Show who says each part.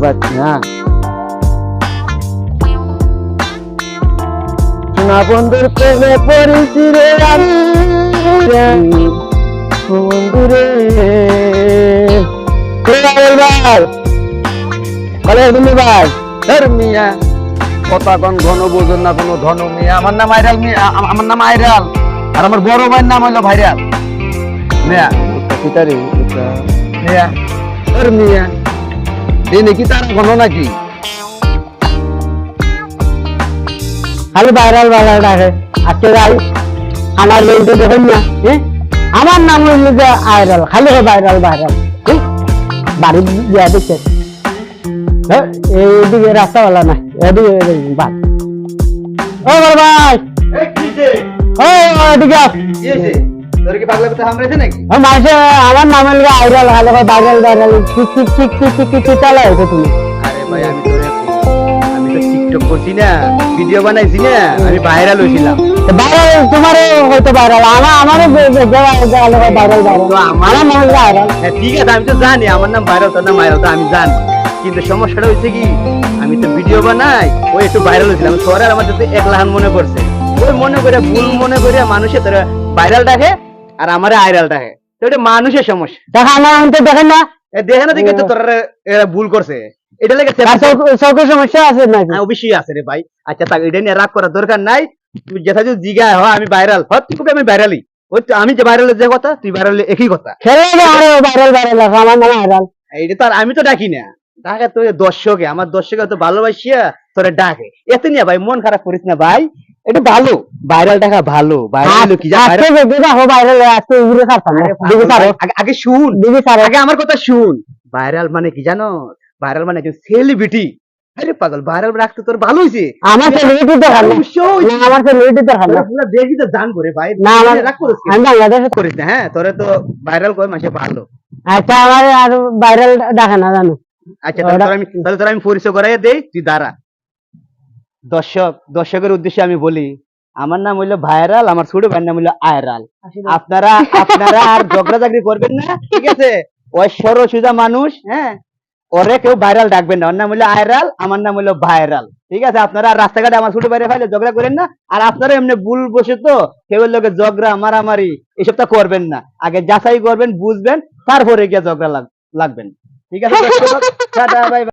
Speaker 1: পাচ্ছি না। না বন্ধুর প্রেমে পড়েছি রে আমি, বন্ধু রে। ভাই তুমি ভাই মিয়া কথা কোন ঘন বোঝেন না কোনো ধন মিয়া। আমার নাম আইরাল মিয়া, আমার নাম আইরাল, আর আমার বড় ভাইয়ের নাম হইলো ভাইরাল মিয়া। পিতারি মিয়া মিয়া এই নাকি তার ঘন নাকি খালি ভাইরাল ভাইরাল ডাকে। আজকে যাই আমার লোকটা দেখেন না, আমার নাম হইল যে আইরাল, খালি ভাইরাল ভাইরাল। বাড়ি দিয়া দেখছে এইদিকে রাস্তাওয়ালা না, এদিকে ভাই ও বড় ভাই এদিকে আমার নাম হইল আইরাল, খালি ভাইরাল ভাইরাল ঠিক ঠিক ঠিক ঠিক ঠিক ঠিক চালা হয়েছে তুমি।
Speaker 2: আরে ভাই আমি তো টিকটক করছি না, ভিডিও বানাইছি না, আমি ভাইরাল হয়েছিলাম।
Speaker 1: ভাইরাল তোমার হয়তো ভাইরাল, আমারও ভাইরাল ভাইরাল
Speaker 2: তো
Speaker 1: আমার নাম হইল আইরাল।
Speaker 2: হ্যাঁ ঠিক আছে, আমি তো জানি আমার নাম ভাইরাল, তোর নাম ভাইরাল, তো আমি জানি। কিন্তু সমস্যাটা হয়েছে কি, আমি তো ভিডিও বানাই, ওই একটু ভাইরাল হয়েছিলাম, তোর আর আমার যাতে এক লাহান মনে করছে, ওই মনে করে ভুল মনে করে মানুষের তোর ভাইরাল ডাকে আর আমার আইরাল ডাকে, তো এটা মানুষের সমস্যা।
Speaker 1: দেখা আমার তো দেখেন না,
Speaker 2: দেখে না দেখে তো তোর এরা ভুল করছে, এটা লেগে
Speaker 1: চোখের সমস্যা আছে নাকি?
Speaker 2: অবশ্যই আছে রে ভাই। আচ্ছা তাকে এটা নিয়ে রাগ করার দরকার নাই, তুই যেটা যদি জিগায় হয় আমি ভাইরাল হয়, তুই কবি আমি ভাইরালই, ওই আমি যে ভাইরালের যে কথা তুই ভাইরাল একই কথা।
Speaker 1: খেলে ভাইরাল ভাইরাল আছে, আমার নাম আইরাল।
Speaker 2: এইটা তো আর আমি তো ডাকি না, ডাকে তো দর্শকে, আমার দর্শকে তো ভালোবাসিয়া তোরে ডাকে, এতে নিয়ে ভাই মন খারাপ করিস না ভাই, এটা ভালো ভাইরাল টাকা ভালো। ভাইরাল কি যা
Speaker 1: ভাইরাল
Speaker 2: আগে শুন, আগে আমার কথা শুন। ভাইরাল মানে কি জানো? ভাইরাল মানে একজন সেলিব্রিটি। আরে পাগল, ভাইরাল রাখতে তোর ভালো হইছে।
Speaker 1: আমার সেলিব্রিটি তো ভালো, আমার সেলিব্রিটি তো ভালো,
Speaker 2: পুরো দেখি তো জান করে ভাই,
Speaker 1: না আমার
Speaker 2: রাগ করিস
Speaker 1: আমি বাংলাদেশে
Speaker 2: করিস না। হ্যাঁ তোরে তো ভাইরাল করে মাসে ভালো।
Speaker 1: আচ্ছা আমার আর ভাইরাল দেখে না জানো।
Speaker 2: আচ্ছা তাহলে আমি পরিচয় করাই দেই, তুই দাঁড়া। দর্শকের উদ্দেশ্যে আমি বলি, আমার নাম হইলো ভাইরাল, আমার ছোট ভাইয়ের নাম হইলো আয়রাল। আপনারা আর ঝগড়া চাকরি করবেন না, ঠিক আছে? ওই সরল সোজা মানুষ, হ্যাঁ, ওরে কেউ ভাইরাল ডাকবেন না, ওর নাম হইলো আয়রাল, আমার নাম হইলো ভাইরাল, ঠিক আছে? আপনারা রাস্তাঘাটে আমার ছোট ভাইরে ফাইলে ঝগড়া করেন না, আর আপনারা এমনি ভুল বসে তো কেউ লোকে ঝগড়া মারামারি এসব তা করবেন না, আগে যাচাই করবেন বুঝবেন, তারপরে গিয়ে ঝগড়া লাগবেন, ঠিক আছে? Tata, bye bye.